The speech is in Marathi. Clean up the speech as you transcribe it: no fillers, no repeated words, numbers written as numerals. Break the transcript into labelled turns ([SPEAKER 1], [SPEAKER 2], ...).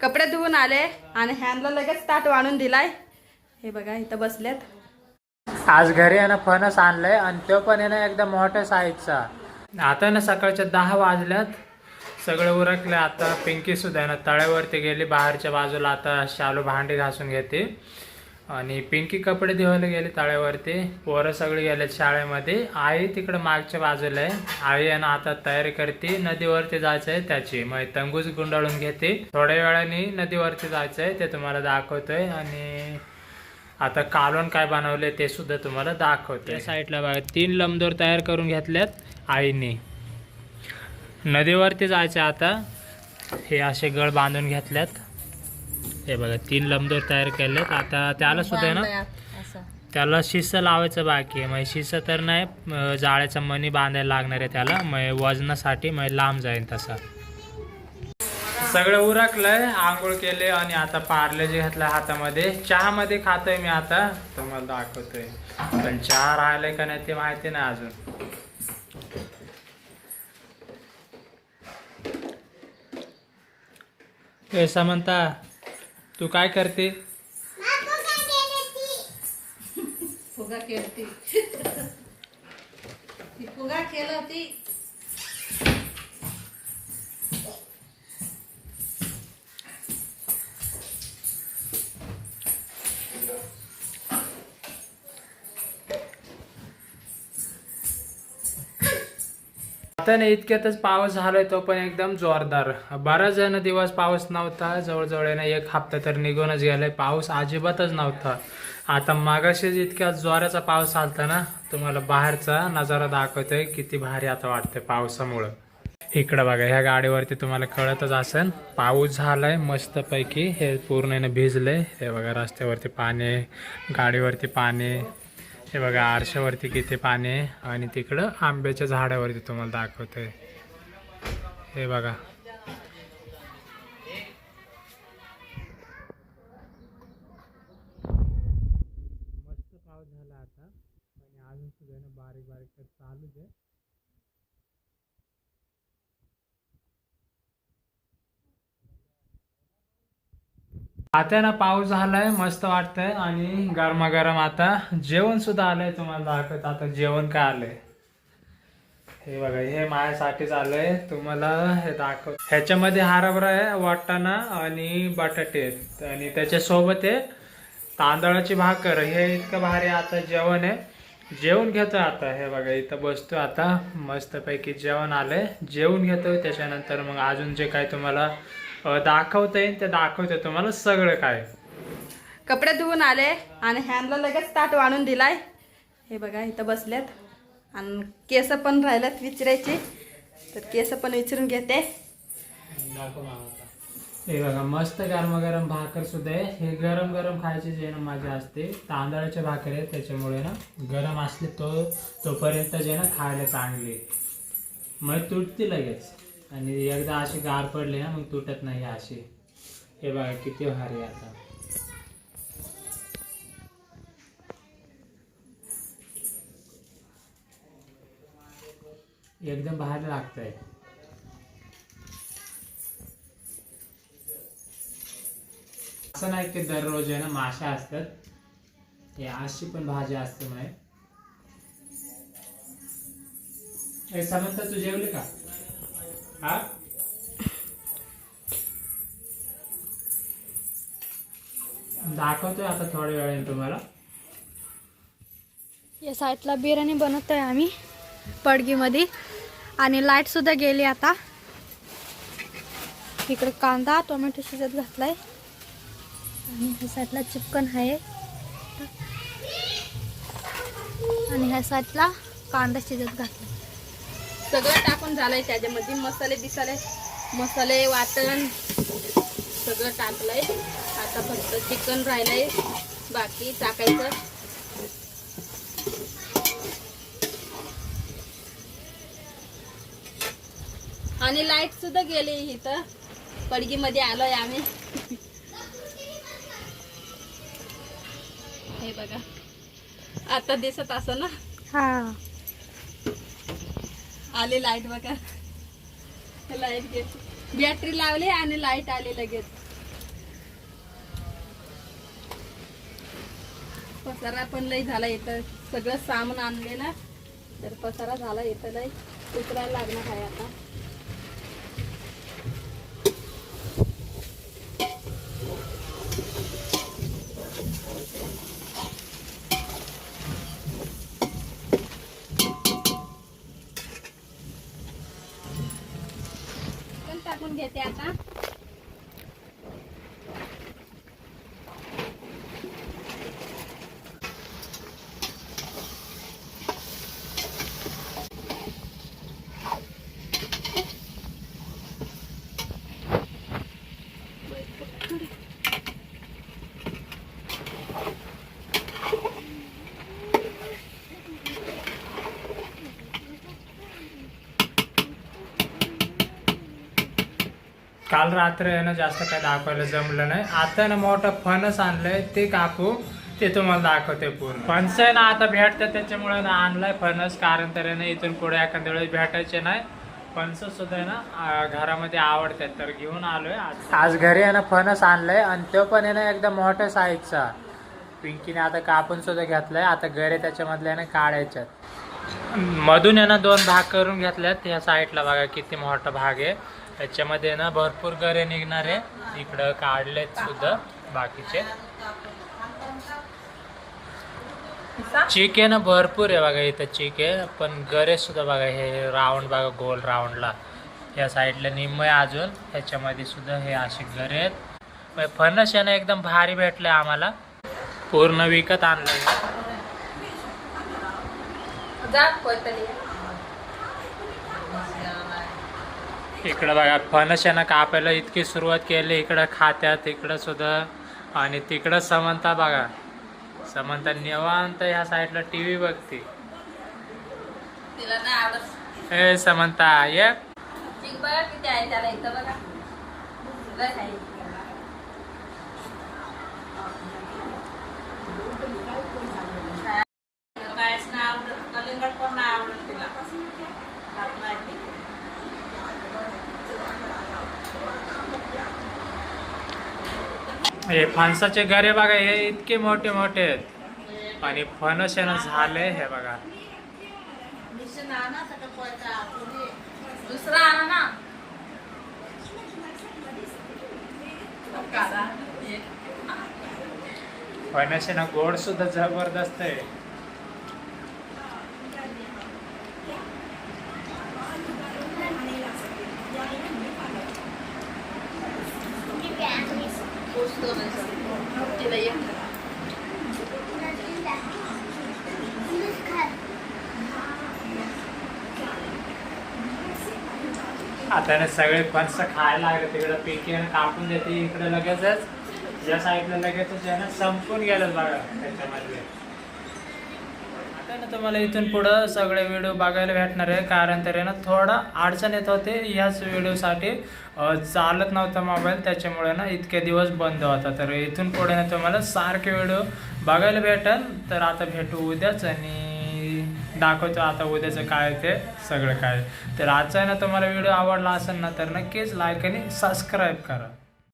[SPEAKER 1] कपडे धुवून आले आणि ह्यांना लगेच ताट वाढून दिलाय। हे बघा इथं बसलेत।
[SPEAKER 2] आज घरी आहे ना फणस आणलंय आणि तो पण आहे ना एकदम मोठ्या साईजचा। आता ना सकाळच्या 10 वाजल्यात, सगळं उरकलं। आता पिंकी सुद्धा आहे ना तळ्यावरती गेली बाहेरच्या बाजूला, आता शालू भांडी घासून घेते आणि पिंकी कपडे धुवायला गेली तळ्यावरती। पोरं सगळे गेलेत शाळेमध्ये। आई तिकडे मागच्या बाजूला आहे। आई आहे ना आता तयारी करते, नदीवरती जायचंय त्याची, मग तंगूच गुंडाळून घेते। थोड्या वेळाने नदीवरती जायचंय ते तुम्हाला दाखवतोय आणि आता कालवण काय बनवले ते सुद्धा तुम्हाला दाखवतोय। साईडला बघा 3 लंबदोर तयार करून घेतल्यात आईने। नदीवरती जायचं आता, हे असे गळ बांधून घेतल्यात। हे बघा 3 लंबदोर तयार केलेत। आता त्याला सुद्धा ना त्याला शिस लावायचं बाकी आहे। मग शिस तर नाही, जाळ्याचा मणी बांधायला लागणार आहे त्याला, मग वजनासाठी मग लांब जाईल तसा। सगळं उरकलंय, आंघोळ केले आणि आता पार्ले जे घेतलं हातामध्ये, चहा मध्ये खातोय मी आता, तुम्हाला दाखवतोय। पण चहा राहिलाय का नाही ते माहिती नाही अजून। हे समंता तू काय करते?
[SPEAKER 1] फुगा खेळती। फुगा खेळती।
[SPEAKER 2] आता नाही इतक्यातच पाऊस झालाय, तो पण एकदम जोरदार। बराच जण दिवस पाऊस नव्हता, जवळजवळ ना 1 हप्ता तर निघूनच गेलाय, पाऊस अजिबातच नव्हता। आता मागाशीच इतक्या जोराचा पाऊस आलता ना, तुम्हाला बाहेरचा नजारा दाखवतोय, किती भारी आता वाटतंय पावसामुळं। इकडं बघा ह्या गाडीवरती तुम्हाला कळतच असेल, पाऊस झालाय मस्त पैकी, हे पूर्ण भिजलंय। हे बघा रस्त्यावरती पाणी, गाडीवरती पाणी, हे बघा आरशावरती किती पाणी आहे आणि तिकडं आंब्याच्या झाडावरती तुम्हाला दाखवतोय। हे बघा मस्त पाऊस झाला आता आणि अजून सुद्धा ना बारीक बारीक तर चालूच आहे। आता ना पाऊस झालाय, मस्त वाटतंय आणि गरमागरम आता जेवण सुद्धा आलंय, तुम्हाला दाखवत। आता जेवण काय आलंय हे बघा, हे माझ्यासाठीच आलंय, तुम्हाला हे दाखव। ह्याच्यामध्ये हरभरा आहे, वाटाणा आणि बटाटे आहेत आणि त्याच्यासोबत आहे तांदळाची भाकर। हे इतकं भारी आता जेवण आहे। जेवण घेतोय आता, हे बघा इथं बसतोय आता, मस्तपैकी जेवण आलंय, जेवण घेतोय। त्याच्यानंतर मग अजून जे काय तुम्हाला दाखवता येईल ते दाखवतोय तुम्हाला सगळं काय।
[SPEAKER 1] कपडे धुवून आले आणि ह्यांना लगेच ताट वाढून दिलाय। हे बघा इथं बसलेत आणि केस पण राहिलेत विचारायची, तर केस पण विचारून घेते।
[SPEAKER 2] हे बघा मस्त गरमागरम भाकर सुद्धा आहे। हे गरम गरम खायची जे ना मजा असते। तांदळाचे भाकर आहे त्याच्यामुळे ना गरम असले तोपर्यंत जे ना खायला चांगले, मग तुटते लगेच आणि एकदा अशी गार पडली ना मग तुटत नाही अशी। हे बघा किती भारी आता, एकदम भारी लागतंय। असं नाही की दररोज आहे ना माशा असतात, हे अशी पण भाजी असते। माय हे समजतं, तू जेवली का? हा दाखवतोय आता थोड्या वेळाने तुम्हाला।
[SPEAKER 3] या साईडला बिर्याणी बनवतोय आम्ही पडगीमध्ये आणि लाईट सुद्धा गेली आता। इकडे कांदा टोमॅटो शिजत घातलाय आणि ह्या साईडला चिकन आहे आणि ह्या साईडला कांदा शिजत घातलाय।
[SPEAKER 1] सगळं टाकून झालंय त्याच्यामध्ये, मसाले बिसाले, मसाले वाटण सगळं टाकलंय। आता फक्त चिकन राहिलंय बाकी टाकायचं। आणि लाईट सुद्धा गेली, इथं पडगीमध्ये आलोय आम्ही। हे बघा आता दिसत असं ना,
[SPEAKER 3] हा
[SPEAKER 1] आली लाईट बघा, लाईट गेली, बॅटरी लावली आणि लाईट आली लगेच। पसारा पण लई झाला इथं, सगळं सामान आणले ना तर पसारा झाला इथं, लई उतरायला लागणार आहे आता. चिकन टाकून घेते आता.
[SPEAKER 2] काल रात्र आहे ना जास्त काय दाखवायला जमलं नाही. आता ना मोठं फणस आणलंय ते कापू, ते तुम्हाला दाखवते पूर्ण. फणस आहे ना आता भेटतं त्याच्यामुळे ना आणलाय फणस, कारण तर आहे ना इथून पुढे एखाद्या वेळेस भेटायचे नाही. फणस सुद्धा आहे ना घरामध्ये आवडतात तर घेऊन आलोय. आज घरी आहे ना फणस आणलंय आणि तो पण आहे ना एकदम मोठ्या साईजचा. पिंकीने आता कापून सुद्धा घेतलाय. आता गरे त्याच्यामधले आहे ना काढायच्यात. मधून आहे ना 2 भाग करून घेतल्यात. ह्या साईडला बघा किती मोठा भाग आहे. त्याच्यामध्ये ना भरपूर गरे निघणार आहे. इकडं काढलेत सुद्धा बाकीचे. चीक आहे ना भरपूर आहे बघा इथं चीक आहे, पण गरे सुद्धा बघा हे राऊंड बघा गोल राऊंडला. या साईडला निम्म आहे अजून. ह्याच्यामध्ये सुद्धा हे असे गरे आहेत. फणस आहे ना एकदम भारी भेटले आम्हाला, पूर्ण विकत आणलं. इकडं बघा फणस आहे ना कापायला इतकी सुरुवात केली. इकडं खात्यात इकडं सुद्धा, आणि तिकडं समंता बघा. समंता निवांत ह्या साईडला टीव्ही बघते.
[SPEAKER 1] तिला नाही आवडत.
[SPEAKER 2] ए समंता ये.
[SPEAKER 1] चिक बघा किती आहे त्याला इथं बघा. लय आहे. कायच नाही आवडत. कलिंगड पण नाही आवडत तिला. खात नाही ती.
[SPEAKER 2] हे फणसाचे गरे बघा हे इतके मोठे मोठे आहेत. आणि फणस आहे ना झाले हे बघा.
[SPEAKER 1] दुसरा आणा ना.
[SPEAKER 2] फणस आहे ना गोड सुद्धा जबरदस्त आहे.
[SPEAKER 1] तिला ये.
[SPEAKER 2] आता ना सगळे फणस खायला लागले. तिकडे पिकी कापून देते इकडे लगेचच. ज्या साईडला लगेचच आहे ना संपून गेलं बघा त्याच्यामध्ये. आता ना तुम्हाला इथून पुढं सगळे व्हिडिओ बघायला भेटणार आहे, कारण तर आहे ना थोडा अडचण येत होते ह्याच व्हिडिओसाठी. चालत नव्हता मोबाईल, त्याच्यामुळे ना इतके दिवस बंद होता. तर इथून पुढे ना तुम्हाला सारखे व्हिडिओ बघायला भेटेल. तर आता भेटू उद्याच आणि दाखवतो आता उद्याचं काय ते सगळं काय. तर आजचा ना तुम्हाला व्हिडिओ आवडला असेल ना तर नक्कीच लाईक आणि सबस्क्राईब करा.